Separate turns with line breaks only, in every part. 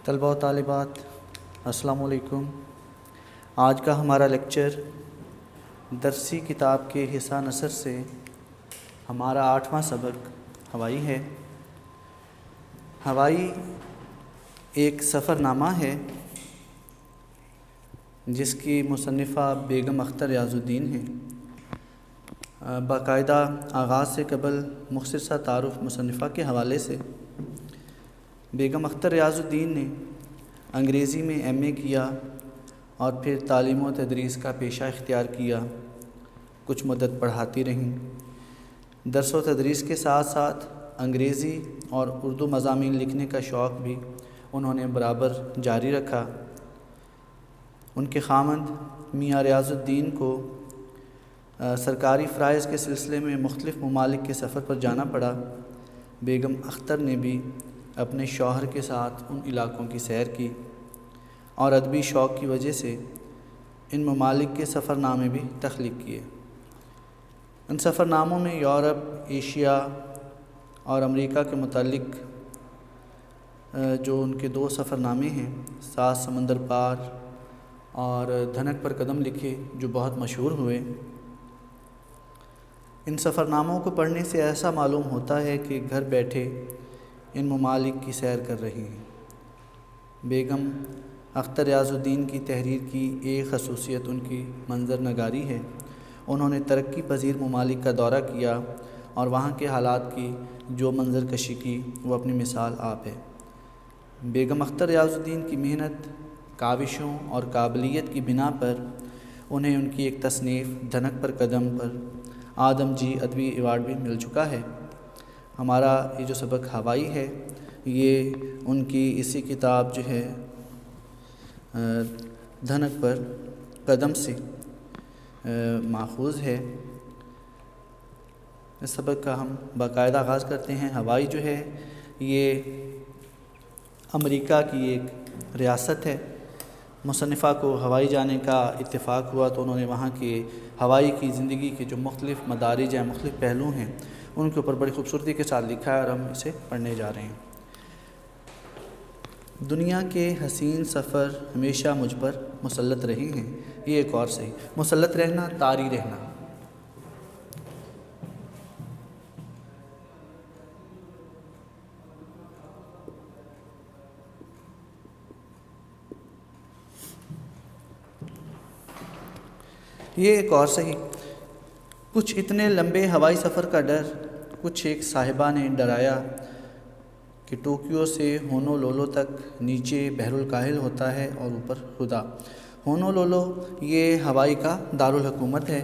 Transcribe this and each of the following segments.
طلبہ و طالبات السلام علیکم۔ آج کا ہمارا لیکچر درسی کتاب کے حصہ نثر سے ہمارا 8واں سبق ہوائی ہے۔ ہوائی ایک سفر نامہ ہے جس کی مصنفہ بیگم اختر ریاض الدین ہیں۔ باقاعدہ آغاز سے قبل مختصر سا تعارف مصنفہ کے حوالے سے۔ بیگم اختر ریاض الدین نے انگریزی میں ایم اے کیا اور پھر تعلیم و تدریس کا پیشہ اختیار کیا۔ کچھ مدت پڑھاتی رہیں۔ درس و تدریس کے ساتھ ساتھ انگریزی اور اردو مضامین لکھنے کا شوق بھی انہوں نے برابر جاری رکھا۔ ان کے خاوند میاں ریاض الدین کو سرکاری فرائض کے سلسلے میں مختلف ممالک کے سفر پر جانا پڑا۔ بیگم اختر نے بھی اپنے شوہر کے ساتھ ان علاقوں کی سیر کی اور ادبی شوق کی وجہ سے ان ممالک کے سفر نامے بھی تخلیق کیے۔ ان سفر ناموں میں یورپ، ایشیا اور امریکہ کے متعلق جو ان کے 2 سفر نامے ہیں، 7 سمندر پار اور دھنک پر قدم لکھے، جو بہت مشہور ہوئے۔ ان سفر ناموں کو پڑھنے سے ایسا معلوم ہوتا ہے کہ گھر بیٹھے ان ممالک کی سیر کر رہے ہیں۔ بیگم اختر ریاض الدین کی تحریر کی ایک خصوصیت ان کی منظر نگاری ہے۔ انہوں نے ترقی پذیر ممالک کا دورہ کیا اور وہاں کے حالات کی جو منظر کشی کی وہ اپنی مثال آپ ہے۔ بیگم اختر ریاض الدین کی محنت، کاوشوں اور قابلیت کی بنا پر انہیں ان کی ایک تصنیف دھنک پر قدم پر آدم جی ادبی ایوارڈ بھی مل چکا ہے۔ ہمارا یہ جو سبق ہوائی ہے یہ ان کی اسی کتاب جو ہے دھنک پر قدم سے ماخوذ ہے۔ اس سبق کا ہم باقاعدہ آغاز کرتے ہیں۔ ہوائی جو ہے یہ امریکہ کی ایک ریاست ہے۔ مصنفہ کو ہوائی جانے کا اتفاق ہوا تو انہوں نے وہاں کے ہوائی کی زندگی کے جو مختلف مدارج ہیں، مختلف پہلو ہیں، ان کے اوپر بڑی خوبصورتی کے ساتھ لکھا ہے اور ہم اسے پڑھنے جا رہے ہیں۔ دنیا کے حسین سفر ہمیشہ مجھ پر مسلط رہے ہیں۔ یہ ایک اور صحیح، مسلط رہنا، طاری رہنا۔ یہ ایک اور صحیح۔ کچھ اتنے لمبے ہوائی سفر کا ڈر کچھ ایک صاحبہ نے ڈرایا کہ ٹوکیو سے ہونولولو تک نیچے بحر الکاہل ہوتا ہے اور اوپر خدا۔ ہونولولو یہ ہوائی کا دارالحکومت ہے۔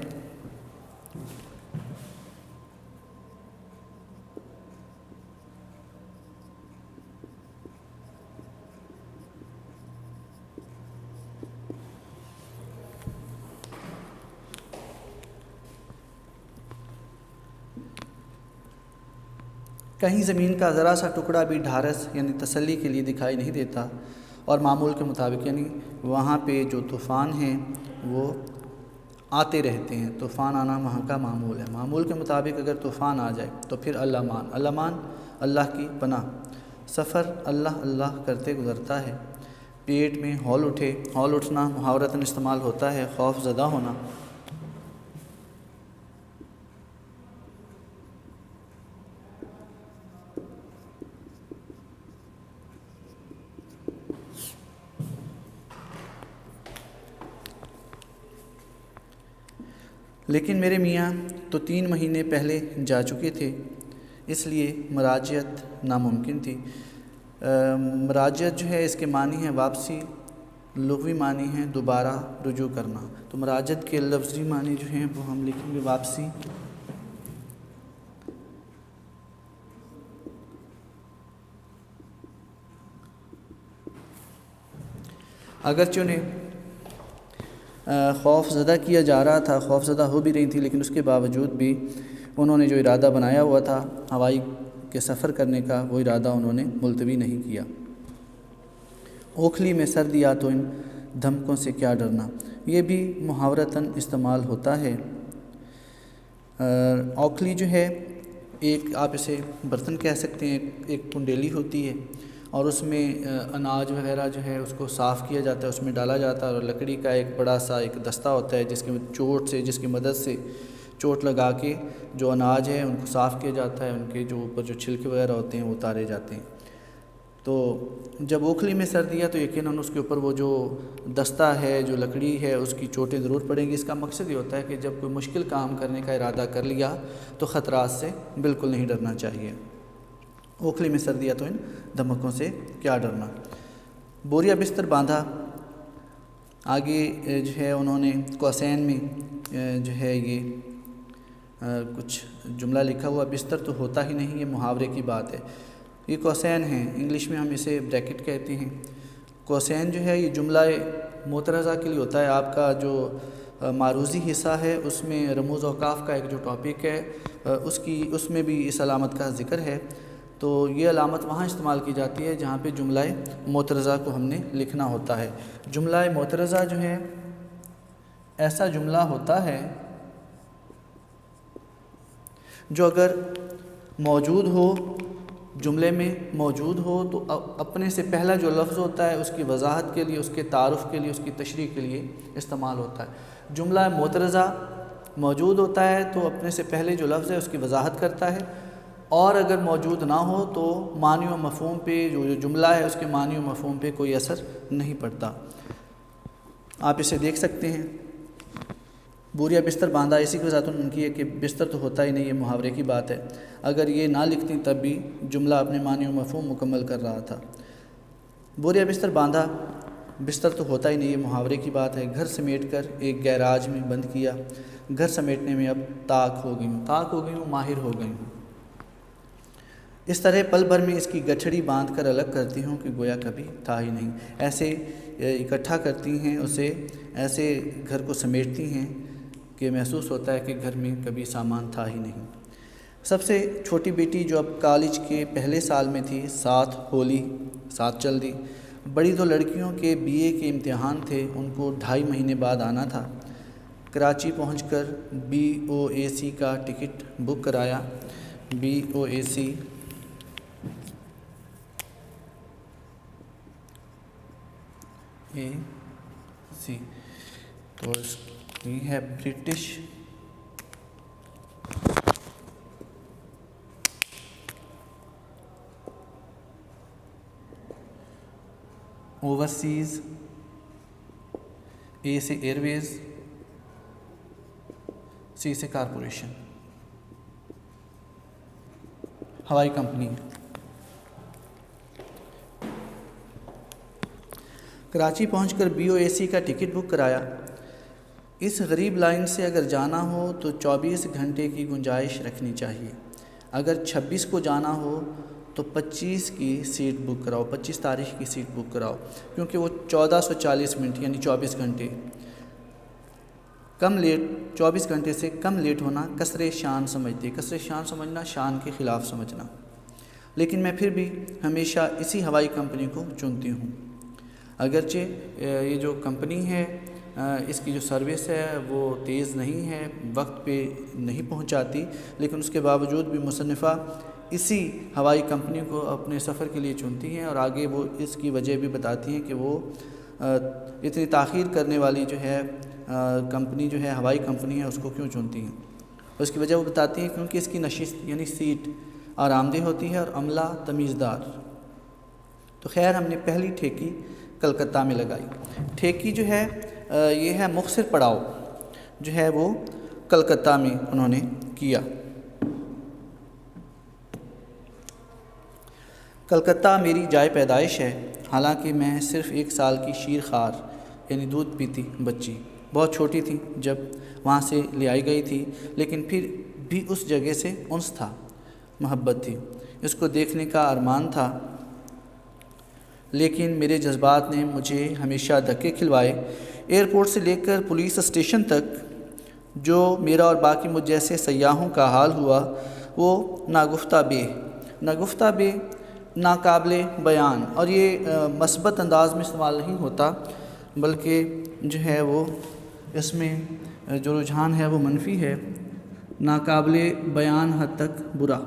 کہیں زمین کا ذرا سا ٹکڑا بھی ڈھارس یعنی تسلی کے لیے دکھائی نہیں دیتا، اور معمول کے مطابق یعنی وہاں پہ جو طوفان ہیں وہ آتے رہتے ہیں۔ طوفان آنا وہاں کا معمول ہے۔ معمول کے مطابق اگر طوفان آ جائے تو پھر الامان اللہ کی پناہ۔ سفر اللہ اللہ کرتے گزرتا ہے۔ پیٹ میں ہول اٹھے، ہول اٹھنا محاورتاً استعمال ہوتا ہے، خوف زدہ ہونا۔ لیکن میرے میاں تو 3 مہینے پہلے جا چکے تھے، اس لیے مراجعت ناممکن تھی۔ مراجعت جو ہے اس کے معنی ہے واپسی، لغوی معنی ہے دوبارہ رجوع کرنا۔ تو مراجعت کے لفظی معنی جو ہیں وہ ہم لکھیں گے واپسی۔ اگرچہ انہیں خوف زدہ کیا جا رہا تھا، خوف زدہ ہو بھی رہی تھی، لیکن اس کے باوجود بھی انہوں نے جو ارادہ بنایا ہوا تھا ہوائی کے سفر کرنے کا، وہ ارادہ انہوں نے ملتوی نہیں کیا۔ اوکھلی میں سر دیا تو ان دھمکوں سے کیا ڈرنا، یہ بھی محاورتاً استعمال ہوتا ہے۔ اوکھلی جو ہے ایک آپ اسے برتن کہہ سکتے ہیں، ایک کنڈیلی ہوتی ہے اور اس میں اناج وغیرہ جو ہے اس کو صاف کیا جاتا ہے، اس میں ڈالا جاتا ہے، اور لکڑی کا ایک بڑا سا ایک دستہ ہوتا ہے جس کی مدد سے چوٹ لگا کے جو اناج ہے ان کو صاف کیا جاتا ہے، ان کے جو اوپر جو چھلکے وغیرہ ہوتے ہیں وہ اتارے جاتے ہیں۔ تو جب اوکھلی میں سر دیا تو یقیناً اس کے اوپر وہ جو دستہ ہے، جو لکڑی ہے، اس کی چوٹیں ضرور پڑیں گی۔ اس کا مقصد یہ ہوتا ہے کہ جب کوئی مشکل کام کرنے کا ارادہ کر لیا تو خطرات سے بالکل نہیں ڈرنا چاہیے۔ اوکھلی میں سر دیا تو ان دھمکوں سے کیا ڈرنا۔ بوریا بستر باندھا، آگے جو ہے انہوں نے قوسین میں جو ہے یہ کچھ جملہ لکھا ہوا، بستر تو ہوتا ہی نہیں، یہ محاورے کی بات ہے۔ یہ قوسین ہیں، انگلش میں ہم اسے بریکٹ کہتے ہیں۔ قوسین جو ہے یہ جملہ معترضہ کے لیے ہوتا ہے۔ آپ کا جو معروضی حصہ ہے اس میں رموز اوقاف کا ایک جو ٹاپک ہے اس میں بھی اس علامت کا ذکر ہے۔ تو یہ علامت وہاں استعمال کی جاتی ہے جہاں پہ جملہ معترضہ کو ہم نے لکھنا ہوتا ہے۔ جملہ معترضہ جو ہے ایسا جملہ ہوتا ہے جو اگر موجود ہو، جملے میں موجود ہو تو اپنے سے پہلا جو لفظ ہوتا ہے اس کی وضاحت کے لیے، اس کے تعارف کے لیے، اس کی تشریح کے لیے استعمال ہوتا ہے۔ جملہ معترضہ موجود ہوتا ہے تو اپنے سے پہلے جو لفظ ہے اس کی وضاحت کرتا ہے، اور اگر موجود نہ ہو تو معنی و مفہوم پہ جو جملہ ہے اس کے معنی و مفہوم پہ کوئی اثر نہیں پڑتا۔ آپ اسے دیکھ سکتے ہیں۔ بوریا بستر باندھا، اسی کی وضاحت ان کی ہے کہ بستر تو ہوتا ہی نہیں، یہ محاورے کی بات ہے۔ اگر یہ نہ لکھتی تب بھی جملہ اپنے معنی و مفہوم مکمل کر رہا تھا۔ بوریا بستر باندھا، بستر تو ہوتا ہی نہیں، یہ محاورے کی بات ہے۔ گھر سمیٹ کر ایک گیراج میں بند کیا، گھر سمیٹنے میں اب طاق ہو گئی ہوں، ماہر ہو گئی ہوں۔ اس طرح پل بھر میں اس کی گٹھڑی باندھ کر الگ کرتی ہوں کہ گویا کبھی تھا ہی نہیں۔ ایسے اکٹھا کرتی ہیں اسے، ایسے گھر کو سمیٹتی ہیں کہ محسوس ہوتا ہے کہ گھر میں کبھی سامان تھا ہی نہیں۔ سب سے چھوٹی بیٹی جو اب کالج کے پہلے سال میں تھی، ساتھ چل دی۔ بڑی دو لڑکیوں کے BA کے امتحان تھے، ان کو 2.5 مہینے بعد آنا تھا۔ کراچی پہنچ کر BOAC کا ٹکٹ بک کرایا۔ BOAC تو یہ ہے برٹش اوورسیز، A سے ایئر ویز، C سے کارپوریشن، ہوائی کمپنی۔ کراچی پہنچ کر BOAC کا ٹکٹ بک کرایا۔ اس غریب لائن سے اگر جانا ہو تو 24 گھنٹے کی گنجائش رکھنی چاہیے۔ اگر 26 کو جانا ہو تو 25 کی سیٹ بک کراؤ، 25 تاریخ کی سیٹ بک کراؤ، کیونکہ وہ 1440 منٹ یعنی 24 گھنٹے 24 گھنٹے سے کم لیٹ ہونا کسر شان سمجھتی ہے۔ کسر شان سمجھنا، شان کے خلاف سمجھنا۔ لیکن میں پھر بھی ہمیشہ اسی ہوائی کمپنی کو چنتی ہوں۔ اگرچہ یہ جو کمپنی ہے اس کی جو سروس ہے وہ تیز نہیں ہے، وقت پہ نہیں پہنچاتی، لیکن اس کے باوجود بھی مصنفہ اسی ہوائی کمپنی کو اپنے سفر کے لیے چنتی ہیں، اور آگے وہ اس کی وجہ بھی بتاتی ہیں کہ وہ اتنی تاخیر کرنے والی جو ہے کمپنی جو ہے ہوائی کمپنی ہے اس کو کیوں چنتی ہیں۔ اس کی وجہ وہ بتاتی ہیں کیونکہ اس کی نشست یعنی سیٹ آرام دہ ہوتی ہے اور عملہ تمیزدار۔ تو خیر ہم نے پہلی ٹھیکی کلکتہ میں لگائی۔ ٹھیکی جو ہے یہ ہے مختصر پڑاؤ جو ہے وہ کلکتہ میں انہوں نے کیا۔ کلکتہ میری جائے پیدائش ہے، حالانکہ میں صرف 1 سال کی شیر خوار یعنی دودھ پیتی بچی، بہت چھوٹی تھی جب وہاں سے لے آئی گئی تھی، لیکن پھر بھی اس جگہ سے انس تھا، محبت تھی، اس کو دیکھنے کا ارمان تھا۔ لیکن میرے جذبات نے مجھے ہمیشہ دھکے کھلوائے۔ ایئرپورٹ سے لے کر پولیس اسٹیشن تک جو میرا اور باقی مجھ جیسے سیاحوں کا حال ہوا وہ ناگفتہ بے ناقابل بیان، اور یہ مثبت انداز میں استعمال نہیں ہوتا بلکہ جو ہے وہ اس میں جو رجحان ہے وہ منفی ہے، ناقابل بیان حد تک برا۔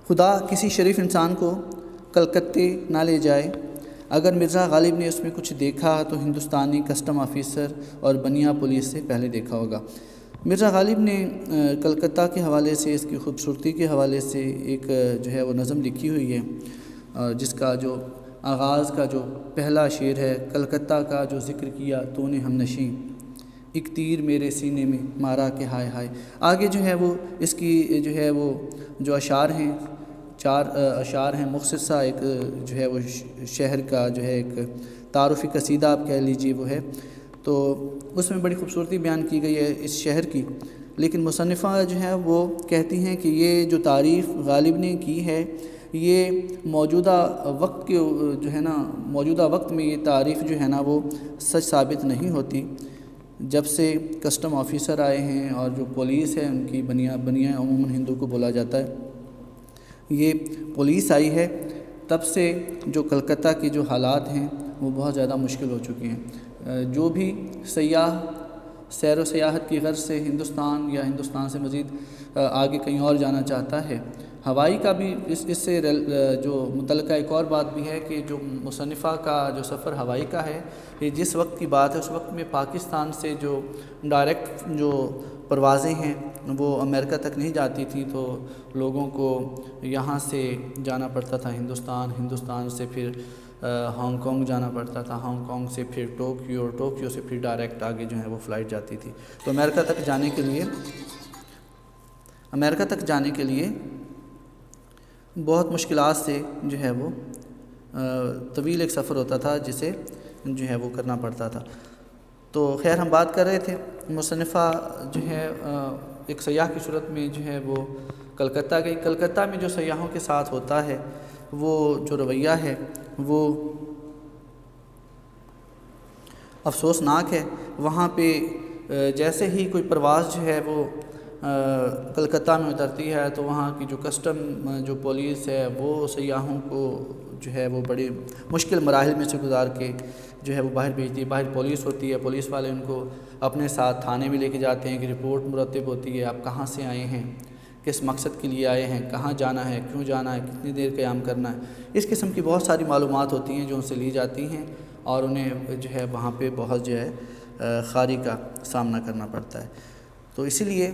خدا کسی شریف انسان کو کلکتے نہ لے جائے، اگر مرزا غالب نے اس میں کچھ دیکھا تو ہندوستانی کسٹم آفیسر اور بنیا پولیس سے پہلے دیکھا ہوگا۔ مرزا غالب نے کلکتہ کے حوالے سے، اس کی خوبصورتی کے حوالے سے ایک جو ہے وہ نظم لکھی ہوئی ہے، جس کا جو آغاز کا جو پہلا شعر ہے، کلکتہ کا جو ذکر کیا تو نے ہم نشیں، ایک تیر میرے سینے میں مارا کہ ہائے ہائے۔ آگے جو ہے وہ اس کی جو ہے وہ جو اشعار ہیں، 4 اشعار ہیں، مختصر سا ایک جو ہے وہ شہر کا جو ہے ایک تعارفی قصیدہ آپ کہہ لیجیے وہ ہے، تو اس میں بڑی خوبصورتی بیان کی گئی ہے اس شہر کی۔ لیکن مصنفہ جو ہے وہ کہتی ہیں کہ یہ جو تعریف غالب نے کی ہے، یہ موجودہ وقت کے جو ہے نا، موجودہ وقت میں یہ تعریف جو ہے نا وہ سچ ثابت نہیں ہوتی۔ جب سے کسٹم آفیسر آئے ہیں اور جو پولیس ہے ان کی بنیا عموماً ہندو کو بولا جاتا ہے، یہ پولیس آئی ہے، تب سے جو کلکتہ کے جو حالات ہیں وہ بہت زیادہ مشکل ہو چکے ہیں۔ جو بھی سیاح سیر و سیاحت کی غرض سے ہندوستان یا ہندوستان سے مزید آگے کہیں اور جانا چاہتا ہے، ہوائی کا بھی اس سے جو متعلقہ ایک اور بات بھی ہے کہ جو مصنفہ کا جو سفر ہوائی کا ہے، یہ جس وقت کی بات ہے اس وقت میں پاکستان سے جو ڈائریکٹ جو پروازیں ہیں وہ امریکہ تک نہیں جاتی تھیں، تو لوگوں کو یہاں سے جانا پڑتا تھا ہندوستان سے پھر ہانگ کانگ جانا پڑتا تھا، ہانگ کانگ سے پھر ٹوکیو سے پھر ڈائریکٹ آگے جو ہے وہ فلائٹ جاتی تھی۔ تو امریکہ تک جانے کے لیے بہت مشکلات سے جو ہے وہ طویل ایک سفر ہوتا تھا جسے جو ہے وہ کرنا پڑتا تھا۔ تو خیر ہم بات کر رہے تھے، مصنفہ جو ہے ایک سیاح کی صورت میں جو ہے وہ کلکتہ گئی۔ کلکتہ میں جو سیاحوں کے ساتھ ہوتا ہے وہ جو رویہ ہے وہ افسوسناک ہے۔ وہاں پہ جیسے ہی کوئی پرواز جو ہے وہ کلکتہ میں اترتی ہے تو وہاں کی جو کسٹم جو پولیس ہے وہ سیاحوں کو جو ہے وہ بڑی مشکل مراحل میں سے گزار کے جو ہے وہ باہر بھیجتی ہے۔ باہر پولیس ہوتی ہے، پولیس والے ان کو اپنے ساتھ تھانے میں لے کے جاتے ہیں کہ رپورٹ مرتب ہوتی ہے، آپ کہاں سے آئے ہیں، کس مقصد کے لیے آئے ہیں، کہاں جانا ہے، کیوں جانا ہے، کتنی دیر قیام کرنا ہے۔ اس قسم کی بہت ساری معلومات ہوتی ہیں جو ان سے لی جاتی ہیں اور انہیں جو ہے وہاں پہ بہت جو ہے خاری کا سامنا کرنا پڑتا ہے۔ تو اسی لیے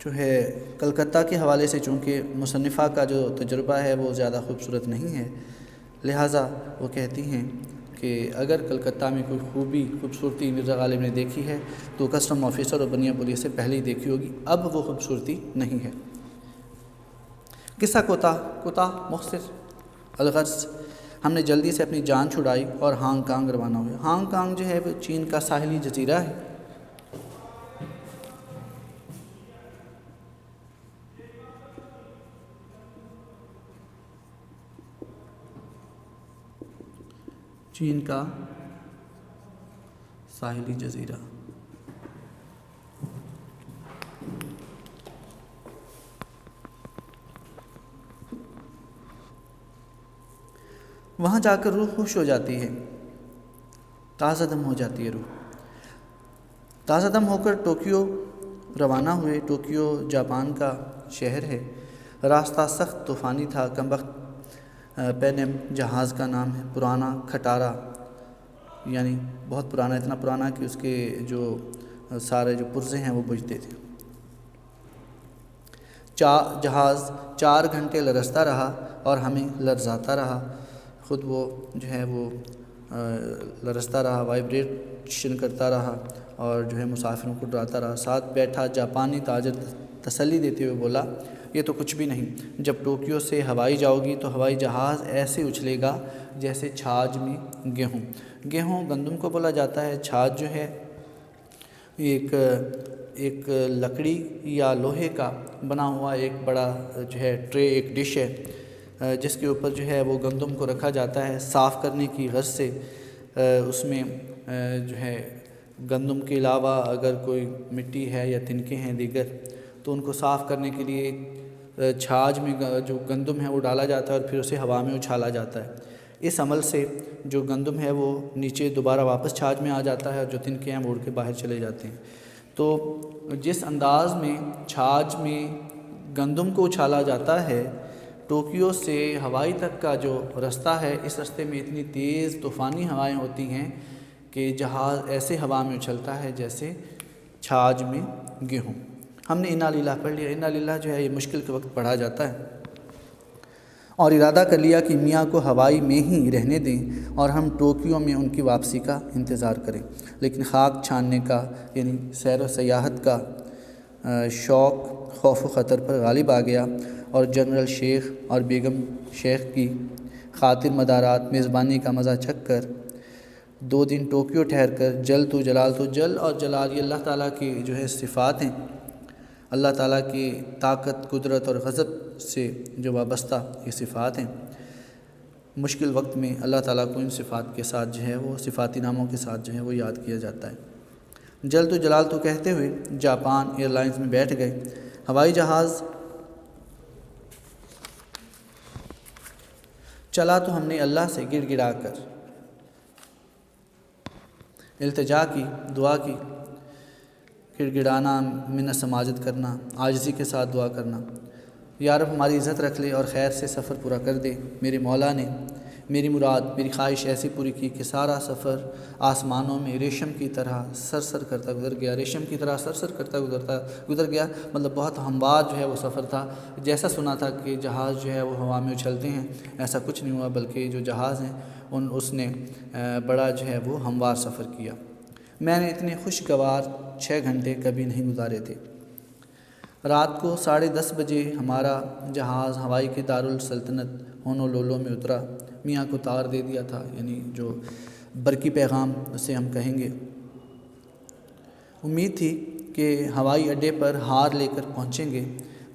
جو ہے کلکتہ کے حوالے سے چونکہ مصنفہ کا جو تجربہ ہے وہ زیادہ خوبصورت نہیں ہے، لہٰذا وہ کہتی ہیں کہ اگر کلکتہ میں کوئی خوبصورتی مرزا غالب نے دیکھی ہے تو کسٹم آفیسر اور بنیا پولیس سے پہلے ہی دیکھی ہوگی، اب وہ خوبصورتی نہیں ہے۔ قصہ کوتاہ مختصر الغرض، ہم نے جلدی سے اپنی جان چھڑائی اور ہانگ کانگ روانہ ہوئے۔ ہانگ کانگ جو ہے وہ چین کا ساحلی جزیرہ ہے۔ چین کا ساحلی جزیرہ، وہاں جا کر روح خوش ہو جاتی ہے، تازہ دم ہو جاتی ہے روح۔ تازہ دم ہو کر ٹوکیو روانہ ہوئے۔ ٹوکیو جاپان کا شہر ہے۔ راستہ سخت طوفانی تھا۔ کمبخت پینم جہاز کا نام ہے، پرانا کھٹارا، یعنی بہت پرانا، اتنا پرانا کہ اس کے جو سارے جو پرزے ہیں وہ بجھتے تھے۔ جہاز 4 گھنٹے لرزتا رہا اور ہمیں لرزاتا رہا، خود وہ جو ہے وہ لرزتا رہا، وائبریشن کرتا رہا اور جو ہے مسافروں کو ڈراتا رہا۔ ساتھ بیٹھا جاپانی تاجر تسلی دیتے ہوئے بولا، یہ تو کچھ بھی نہیں، جب ٹوکیو سے ہوائی جاؤ گی تو ہوائی جہاز ایسے اچھلے گا جیسے چھاج میں گیہوں گندم کو بولا جاتا ہے۔ چھاج جو ہے ایک لکڑی یا لوہے کا بنا ہوا ایک بڑا جو ہے ٹرے، ایک ڈش ہے جس کے اوپر جو ہے وہ گندم کو رکھا جاتا ہے صاف کرنے کی غرض سے۔ اس میں جو ہے گندم کے علاوہ اگر کوئی مٹی ہے یا تنکے ہیں دیگر تو ان کو صاف کرنے کے لیے چھاج میں جو گندم ہے وہ ڈالا جاتا ہے اور پھر اسے ہوا میں اچھالا جاتا ہے۔ اس عمل سے جو گندم ہے وہ نیچے دوبارہ واپس چھاج میں آ جاتا ہے اور جو تنکے ہیں وہ اڑ کے باہر چلے جاتے ہیں۔ تو جس انداز میں چھاج میں گندم کو اچھالا جاتا ہے۔ ٹوکیو سے ہوائی تک کا جو رستہ ہے، اس رستے میں اتنی تیز طوفانی ہوائیں ہوتی ہیں کہ جہاز ایسے ہوا میں اچھلتا ہے جیسے چھاج میں گیہوں۔ ہم نے انا للہ پڑھ لیا۔ انا للہ جو ہے یہ مشکل کے وقت پڑھا جاتا ہے، اور ارادہ کر لیا کہ میاں کو ہوائی میں ہی رہنے دیں اور ہم ٹوکیو میں ان کی واپسی کا انتظار کریں۔ لیکن خاک چھاننے کا یعنی سیر و سیاحت کا شوق خوف و خطر پر غالب آ گیا، اور جنرل شیخ اور بیگم شیخ کی خاطر مدارات میزبانی کا مزہ چکھ کر 2 دن ٹوکیو ٹھہر کر جل تو جلال تو جل اور جلال یہ اللہ تعالیٰ کی جو ہے صفات ہیں، اللہ تعالیٰ کی طاقت، قدرت اور غضب سے جو وابستہ یہ صفات ہیں، مشکل وقت میں اللہ تعالیٰ کو ان صفات کے ساتھ جو ہے وہ صفاتی ناموں کے ساتھ جو ہے وہ یاد کیا جاتا ہے۔ جل تو جلال تو کہتے ہوئے جاپان ایئر لائنز میں بیٹھ گئے۔ ہوائی جہاز چلا تو ہم نے اللہ سے گڑ گڑا کر التجا کی، دعا کی، گڑ گڑانا، منت سماجت کرنا، عاجزی کے ساتھ دعا کرنا، یا رب ہماری عزت رکھ لے اور خیر سے سفر پورا کر دے۔ میرے مولا نے میری مراد، میری خواہش ایسی پوری کی کہ سارا سفر آسمانوں میں ریشم کی طرح سر کرتا گزر گیا، ریشم کی طرح سر کرتا گزر گیا، مطلب بہت ہموار جو ہے وہ سفر تھا۔ جیسا سنا تھا کہ جہاز جو ہے وہ ہوا میں اچھلتے ہیں، ایسا کچھ نہیں ہوا، بلکہ جو جہاز ہیں اس نے بڑا جو ہے وہ ہموار سفر کیا۔ میں نے اتنے خوشگوار 6 گھنٹے کبھی نہیں گزارے تھے۔ رات کو 10:30 بجے ہمارا جہاز ہوائی کے دارالسلطنت ہونولولو میں اترا۔ میاں کو تار دے دیا تھا، یعنی جو برقی پیغام اسے ہم کہیں گے۔ امید تھی کہ ہوائی اڈے پر ہار لے کر پہنچیں گے۔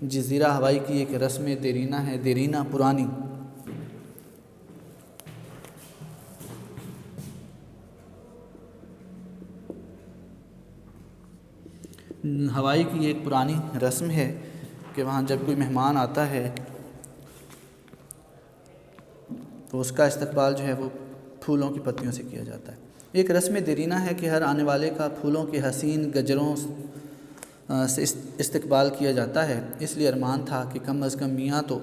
جزیرہ ہوائی کی ایک رسم دیرینہ ہے، دیرینہ پرانی، ہوائی کی ایک پرانی رسم ہے کہ وہاں جب کوئی مہمان آتا ہے تو اس کا استقبال جو ہے وہ پھولوں کی پتیوں سے کیا جاتا ہے۔ ایک رسم دیرینہ ہے کہ ہر آنے والے کا پھولوں کے حسین گجروں سے استقبال کیا جاتا ہے۔ اس لیے ارمان تھا کہ کم از کم میاں تو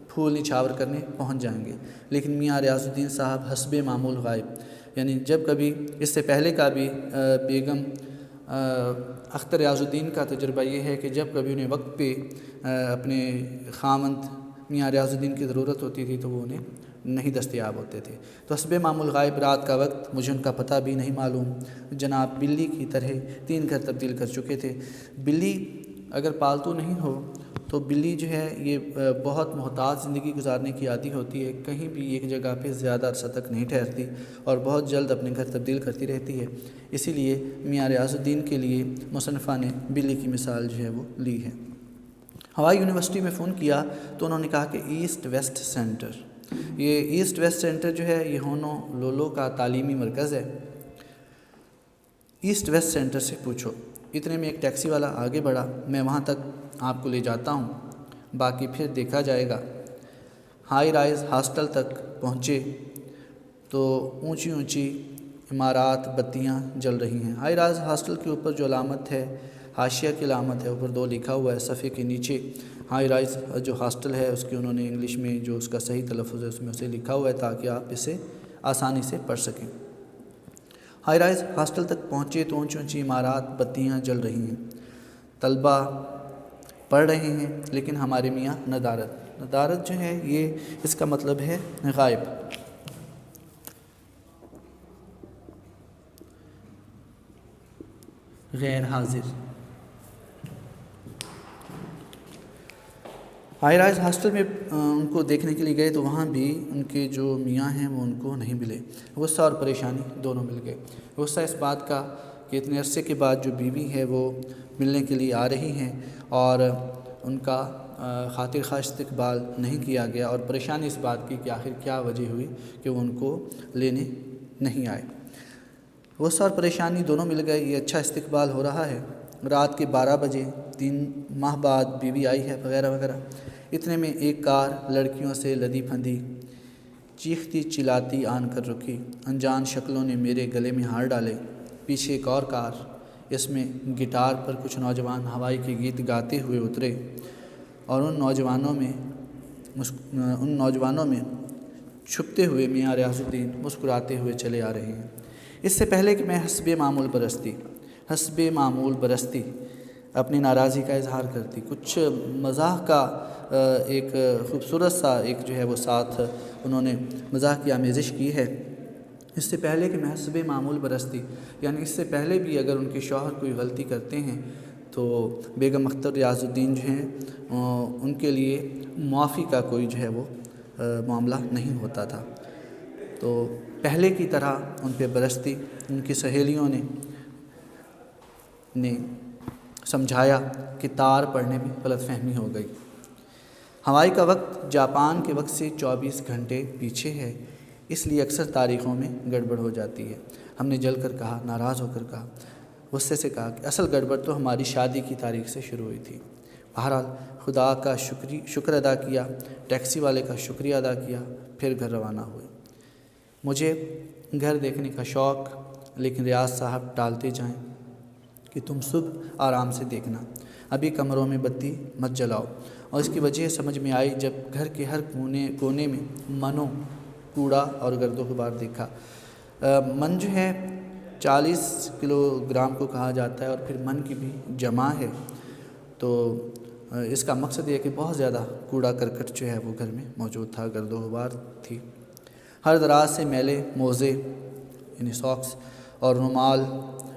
پھول نچھاور کرنے پہنچ جائیں گے، لیکن میاں ریاض الدین صاحب حسب معمول غائب۔ یعنی جب کبھی اس سے پہلے کا بھی بیگم اختر ریاض الدین کا تجربہ یہ ہے کہ جب کبھی انہیں وقت پہ اپنے خاوند میاں ریاض الدین کی ضرورت ہوتی تھی تو وہ انہیں نہیں دستیاب ہوتے تھے۔ تو حسب معمول غائب رات کا وقت، مجھے ان کا پتہ بھی نہیں معلوم، جناب بلی کی طرح 3 گھر تبدیل کر چکے تھے۔ بلی اگر پالتو نہیں ہو تو بلی جو ہے یہ بہت محتاط زندگی گزارنے کی عادی ہوتی ہے، کہیں بھی ایک جگہ پہ زیادہ عرصہ تک نہیں ٹھہرتی اور بہت جلد اپنے گھر تبدیل کرتی رہتی ہے۔ اسی لیے میاں ریاض الدین کے لیے مصنفہ نے بلی کی مثال جو ہے وہ لی ہے۔ ہوائی یونیورسٹی میں فون کیا تو انہوں نے کہا کہ ایسٹ ویسٹ سینٹر، یہ ایسٹ ویسٹ سینٹر جو ہے یہ ہونولولو کا تعلیمی مرکز ہے، ایسٹ ویسٹ سینٹر سے پوچھو۔ اتنے میں ایک ٹیکسی والا آگے بڑھا، میں وہاں تک آپ کو لے جاتا ہوں، باقی پھر دیکھا جائے گا۔ ہائی رائز ہاسٹل تک پہنچے تو اونچی اونچی عمارات، بتیاں جل رہی ہیں۔ ہائی رائز ہاسٹل کے اوپر جو علامت ہے، حاشیہ کی علامت ہے، اوپر 2 لکھا ہوا ہے، صفحے کے نیچے ہائی رائز جو ہاسٹل ہے اس کی انہوں نے انگلش میں جو اس کا صحیح تلفظ ہے اس میں اسے لکھا ہوا ہے تاکہ آپ اسے آسانی سے پڑھ سکیں۔ ہائی رائز ہاسٹل تک پہنچے تو اونچی اونچی عمارات، بتیاں جل رہی ہیں، طلبہ پڑھ رہے ہیں، لیکن ہمارے میاں ندارت جو ہے یہ اس کا مطلب ہے غائب۔ غیر حاضر۔ ہائی رائز ہاسٹل میں ان کو دیکھنے کے لیے گئے تو وہاں بھی ان کے جو میاں ہیں وہ ان کو نہیں ملے۔ غصہ اور پریشانی دونوں مل گئے۔ غصہ اس بات کا کہ اتنے عرصے کے بعد جو بیوی ہے وہ ملنے کے لیے آ رہی ہیں اور ان کا خاطر خواہ استقبال نہیں کیا گیا، اور پریشانی اس بات کی کہ آخر کیا وجہ ہوئی کہ وہ ان کو لینے نہیں آئے۔ غصہ اور پریشانی دونوں مل گئے، یہ اچھا استقبال ہو رہا ہے۔ رات کے 12 بجے 3 ماہ بعد بیوی آئی ہے وغیرہ وغیرہ۔ اتنے میں ایک کار لڑکیوں سے لدی پھندی چیختی چلاتی آن کر رکی۔ انجان شکلوں نے میرے گلے میں ہار ڈالے۔ پیچھے ایک اور کار، اس میں گٹار پر کچھ نوجوان ہوائی کے گیت گاتے ہوئے اترے۔ اور ان نوجوانوں میں چھپتے ہوئے میاں ریاض الدین مسکراتے ہوئے چلے آ رہے ہیں۔ اس سے پہلے کہ میں حسب معمول برستی اپنی ناراضی کا اظہار کرتی، کچھ مزاح کا ایک خوبصورت سا ایک جو ہے وہ ساتھ انہوں نے مزاح کی آمیزش کی ہے۔ اس سے پہلے کہ میں حسب معمول برستی، یعنی اس سے پہلے بھی اگر ان کے شوہر کوئی غلطی کرتے ہیں تو بیگم اختر ریاض الدین جو ہیں ان کے لیے معافی کا کوئی جو ہے وہ معاملہ نہیں ہوتا تھا۔ تو پہلے کی طرح ان پہ برستی، ان کی سہیلیوں نے سمجھایا کہ تار پڑھنے میں غلط فہمی ہو گئی۔ ہوائی کا وقت جاپان کے وقت سے 24 گھنٹے پیچھے ہے، اس لیے اکثر تاریخوں میں گڑبڑ ہو جاتی ہے۔ ہم نے جل کر کہا، ناراض ہو کر کہا، غصے سے کہا کہ اصل گڑبڑ تو ہماری شادی کی تاریخ سے شروع ہوئی تھی۔ بہرحال خدا کا شکر ادا کیا، ٹیکسی والے کا شکریہ ادا کیا، پھر گھر روانہ ہوئے۔ مجھے گھر دیکھنے کا شوق، لیکن ریاض صاحب ٹالتے جائیں کہ تم صبح آرام سے دیکھنا، ابھی کمروں میں بتی مت جلاؤ۔ اور اس کی وجہ سمجھ میں آئی جب گھر کے ہر کونے میں منوں، کوڑا اور گرد و غبار دیکھا۔ من جو ہے 40 کلو گرام کو کہا جاتا ہے، اور پھر من کی بھی جمع ہے، تو اس کا مقصد یہ کہ بہت زیادہ کوڑا کرکٹ جو ہے وہ گھر میں موجود تھا، گرد و غبار تھی۔ ہر دراز سے میلے موزے یعنی ساکس اور رومال،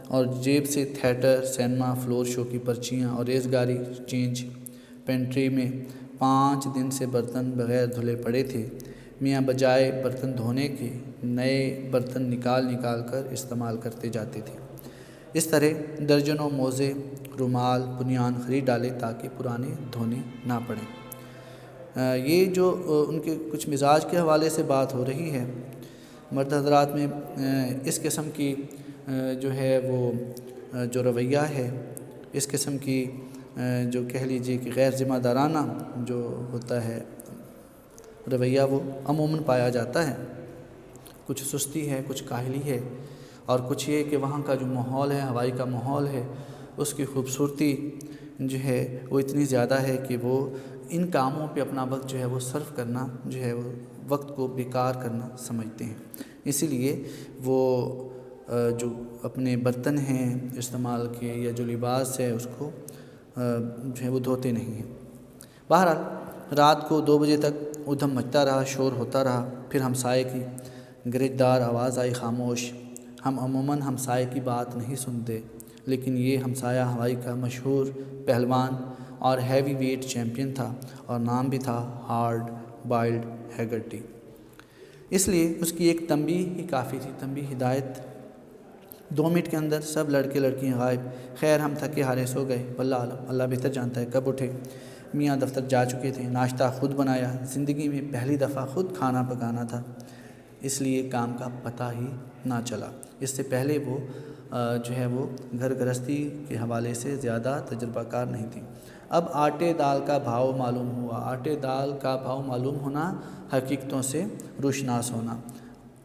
اور جیب سے تھیٹر، سینما، فلور شو کی پرچیاں اور ریزگاری چینج۔ پینٹری میں 5 دن سے برتن بغیر دھلے پڑے تھے۔ میاں بجائے برتن دھونے کے نئے برتن نکال کر استعمال کرتے جاتے تھے۔ اس طرح درجنوں موزے، رومال، بنیان خرید ڈالے تاکہ پرانے دھونے نہ پڑیں۔ یہ جو ان کے کچھ مزاج کے حوالے سے بات ہو رہی ہے، مرد حضرات میں اس قسم کی جو ہے وہ جو رویہ ہے، اس قسم کی جو کہہ لیجیے کہ غیر ذمہ دارانہ جو ہوتا ہے رویہ، وہ عموماً پایا جاتا ہے۔ کچھ سستی ہے، کچھ کاہلی ہے، اور کچھ یہ کہ وہاں کا جو ماحول ہے، ہوائی کا ماحول ہے، اس کی خوبصورتی جو ہے وہ اتنی زیادہ ہے کہ وہ ان کاموں پہ اپنا وقت جو ہے وہ صرف کرنا جو ہے وہ وقت کو بیکار کرنا سمجھتے ہیں، اسی لیے وہ جو اپنے برتن ہیں استعمال کے یا جو لباس ہے اس کو جو ہے وہ دھوتے نہیں ہیں۔ بہرحال رات کو 2 بجے تک ادھم مچتا رہا، شور ہوتا رہا، پھر ہمسائے کی گرجدار آواز آئی، خاموش۔ ہم عموماً ہمسائے کی بات نہیں سنتے، لیکن یہ ہمسایہ ہوائی کا مشہور پہلوان اور ہیوی ویٹ چیمپئن تھا، اور نام بھی تھا ہارڈ بائلڈ ہیگرٹی۔ اس لیے اس کی ایک تنبیہ ہی کافی تھی، تنبیہ، ہدایت۔ 2 منٹ کے اندر سب لڑکے لڑکیاں غائب۔ خیر ہم تھکے ہارے سو گئے، واللہ عالم، اللہ بہتر جانتا ہے کب اٹھے۔ میاں دفتر جا چکے تھے، ناشتہ خود بنایا، زندگی میں پہلی دفعہ خود کھانا پکانا تھا، اس لیے کام کا پتہ ہی نہ چلا۔ اس سے پہلے وہ جو ہے وہ گھر گرہستی کے حوالے سے زیادہ تجربہ کار نہیں تھی۔ اب آٹے دال کا بھاؤ معلوم ہوا۔ آٹے دال کا بھاؤ معلوم ہونا، حقیقتوں سے روشناس ہونا،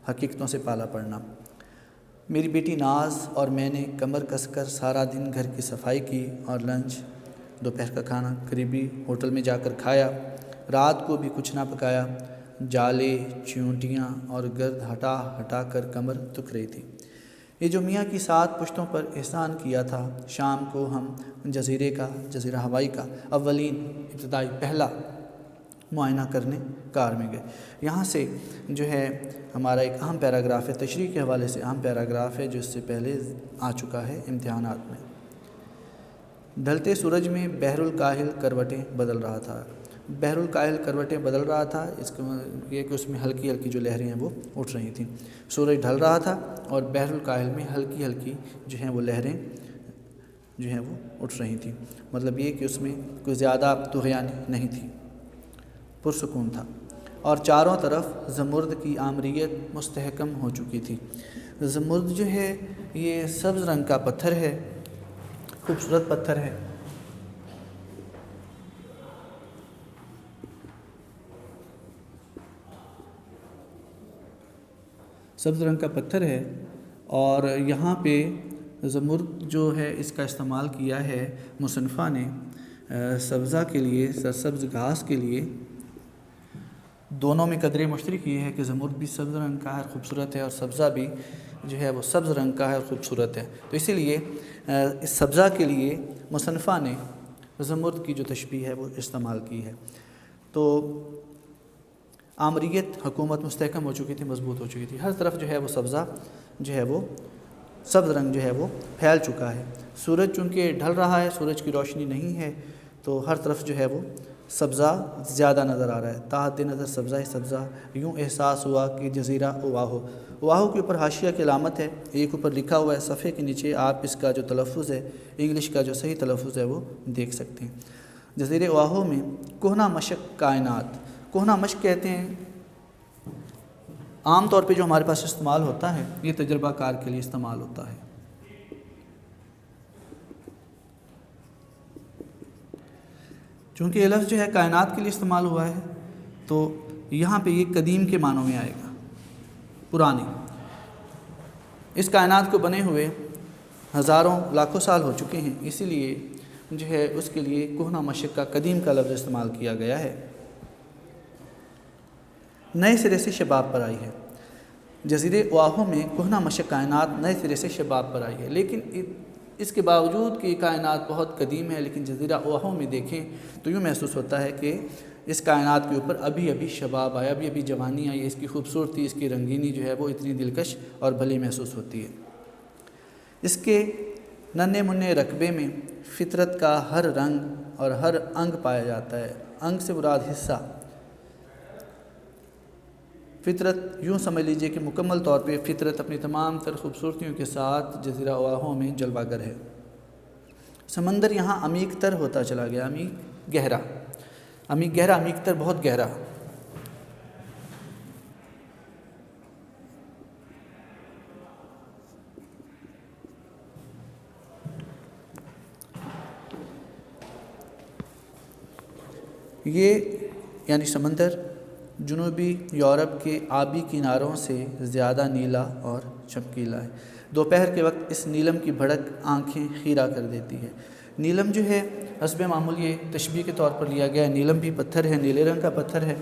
حقیقتوں سے پالا پڑنا۔ میری بیٹی ناز اور میں نے کمر کس کر سارا دن گھر کی صفائی کی، اور لنچ، دوپہر کا کھانا قریبی ہوٹل میں جا کر کھایا۔ رات کو بھی کچھ نہ پکایا، جالے، چیونٹیاں اور گرد ہٹا کر کمر دکھ رہی تھی۔ یہ جو میاں کی 7 پشتوں پر احسان کیا تھا، شام کو ہم جزیرہ ہوائی کا ابتدائی پہلا معائنہ کرنے کار میں گئے۔ یہاں سے جو ہے ہمارا ایک اہم پیراگراف ہے، تشریح کے حوالے سے اہم پیراگراف ہے، جو اس سے پہلے آ چکا ہے امتحانات میں۔ ڈھلتے سورج میں بحر الکاہل کروٹیں بدل رہا تھا۔ بحر الکاہل کروٹیں بدل رہا تھا، اس کو یہ کہ اس میں ہلکی ہلکی جو لہریں ہیں وہ اٹھ رہی تھیں۔ سورج ڈھل رہا تھا اور بحر الکاہل میں ہلکی ہلکی جو ہیں وہ لہریں جو ہیں وہ اٹھ رہی تھیں، مطلب یہ کہ اس میں کوئی زیادہ طغیان نہیں تھی، پرسکون تھا، اور چاروں طرف زمرد کی آمریت مستحکم ہو چکی تھی۔ زمرد جو ہے یہ سبز رنگ کا پتھر ہے، خوبصورت پتھر ہے، سبز رنگ کا پتھر ہے، اور یہاں پہ زمرد جو ہے اس کا استعمال کیا ہے مصنفہ نے سبزہ کے لیے، سرسبز گھاس کے لیے دونوں میں قدر مشترک یہ ہے کہ زمرد بھی سبز رنگ کا ہے، خوبصورت ہے، اور سبزہ بھی جو ہے وہ سبز رنگ کا ہے اور خوبصورت ہے۔ تو اسی لیے اس سبزہ کے لیے مصنفہ نے زمرد کی جو تشبیہ ہے وہ استعمال کی ہے۔ تو آمریت حکومت مستحکم ہو چکی تھی، مضبوط ہو چکی تھی، ہر طرف جو ہے وہ سبزہ جو ہے وہ سبز رنگ جو ہے وہ پھیل چکا ہے۔ سورج چونکہ ڈھل رہا ہے، سورج کی روشنی نہیں ہے، تو ہر طرف جو ہے وہ سبزہ زیادہ نظر آ رہا ہے۔ تحت نظر سبزہ ہی سبزہ، یوں احساس ہوا کہ جزیرہ اواہو۔ اواہو کے اوپر حاشیہ کی علامت ہے، ایک اوپر لکھا ہوا ہے صفحے کے نیچے، آپ اس کا جو تلفظ ہے انگلش کا جو صحیح تلفظ ہے وہ دیکھ سکتے ہیں۔ جزیرہ اواہو میں کہنہ مشق کائنات، کہنہ مشق کہتے ہیں عام طور پہ جو ہمارے پاس استعمال ہوتا ہے، یہ تجربہ کار کے لیے استعمال ہوتا ہے۔ چونکہ یہ لفظ جو ہے کائنات کے لیے استعمال ہوا ہے، تو یہاں پہ یہ قدیم کے معنوں میں آئے گا، پرانی۔ اس کائنات کو بنے ہوئے ہزاروں لاکھوں سال ہو چکے ہیں، اسی لیے جو ہے اس کے لیے کہنہ مشق کا قدیم کا لفظ استعمال کیا گیا ہے۔ نئے سرے سے شباب پر آئی ہے۔ جزیرے اواہو میں کہنہ مشق کائنات نئے سرے سے شباب پر آئی ہے، لیکن اس کے باوجود کہ یہ کائنات بہت قدیم ہے، لیکن جزیرہ اواہو میں دیکھیں تو یوں محسوس ہوتا ہے کہ اس کائنات کے اوپر ابھی ابھی شباب آیا، ابھی ابھی جوانی آئی، اس کی خوبصورتی، اس کی رنگینی جو ہے وہ اتنی دلکش اور بھلی محسوس ہوتی ہے۔ اس کے ننھے منھے رقبے میں فطرت کا ہر رنگ اور ہر انگ پایا جاتا ہے۔ انگ سے مراد حصہ، فطرت یوں سمجھ لیجئے کہ مکمل طور پہ فطرت اپنی تمام تر خوبصورتیوں کے ساتھ جزیرہ اواہو میں جلوہ گر ہے۔ سمندر یہاں عمیق تر ہوتا چلا گیا، عمیق گہرا، عمیق گہرا، عمیق تر بہت گہرا۔ یہ یعنی سمندر جنوبی یورپ کے آبی کناروں سے زیادہ نیلا اور چمکیلا ہے۔ دوپہر کے وقت اس نیلم کی بھڑک آنکھیں خیرہ کر دیتی ہے۔ نیلم جو ہے حسب معمول یہ تشبیہ کے طور پر لیا گیا ہے، نیلم بھی پتھر ہے، نیلے رنگ کا پتھر ہے،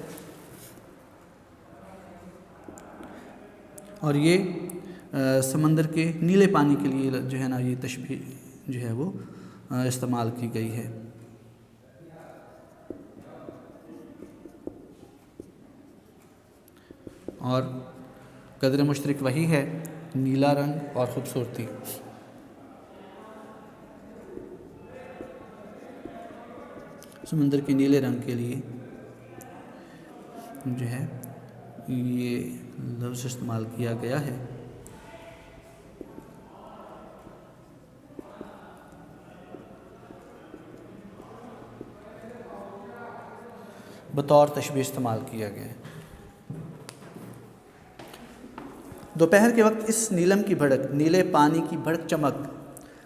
اور یہ سمندر کے نیلے پانی کے لیے جو ہے نا یہ تشبیہ جو ہے وہ استعمال کی گئی ہے۔ اور قدر مشترک وہی ہے، نیلا رنگ اور خوبصورتی۔ سمندر کے نیلے رنگ کے لیے جو ہے یہ لفظ استعمال کیا گیا ہے۔ بطور تشبیہ استعمال کیا گیا ہے۔ دوپہر کے وقت اس نیلم کی بھڑک، نیلے پانی کی بھڑک چمک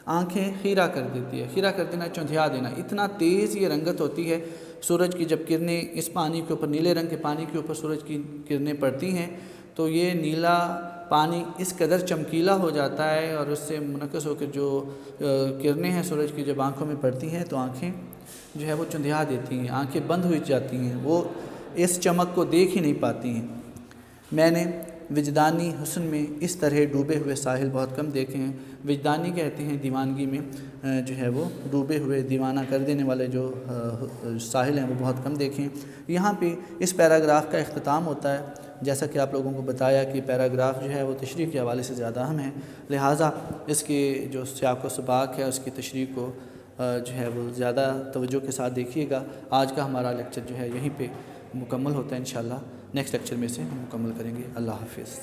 آنکھیں خیرہ کر دیتی ہے۔ خیرہ کر دینا، چندھیا دینا، اتنا تیز یہ رنگت ہوتی ہے سورج کی، جب کرنیں اس پانی کے اوپر، نیلے رنگ کے پانی کے اوپر سورج کی کرنیں پڑتی ہیں تو یہ نیلا پانی اس قدر چمکیلا ہو جاتا ہے، اور اس سے منعکس ہو کر جو کرنیں ہیں سورج کی جب آنکھوں میں پڑتی ہیں تو آنکھیں جو ہے وہ چندھیا دیتی ہیں، آنکھیں بند ہوئی جاتی ہیں، وہ اس چمک کو دیکھ ہی نہیں پاتی ہیں۔ میں نے وجدانی حسن میں اس طرح ڈوبے ہوئے ساحل بہت کم دیکھے ہیں۔ وجدانی کہتے ہیں دیوانگی میں جو ہے وہ ڈوبے ہوئے، دیوانہ کر دینے والے جو ساحل ہیں وہ بہت کم دیکھے ہیں۔ یہاں پہ اس پیراگراف کا اختتام ہوتا ہے، جیسا کہ آپ لوگوں کو بتایا کہ پیراگراف جو ہے وہ تشریح کے حوالے سے زیادہ اہم ہے، لہٰذا اس کے جو سیاق و سباق ہے اس کی تشریح کو جو ہے وہ زیادہ توجہ کے ساتھ دیکھیے گا۔ آج کا ہمارا لیکچر جو ہے یہیں پہ مکمل ہوتا ہے، انشاءاللہ نیکسٹ لیکچر میں سے ہم مکمل کریں گے۔ اللہ حافظ۔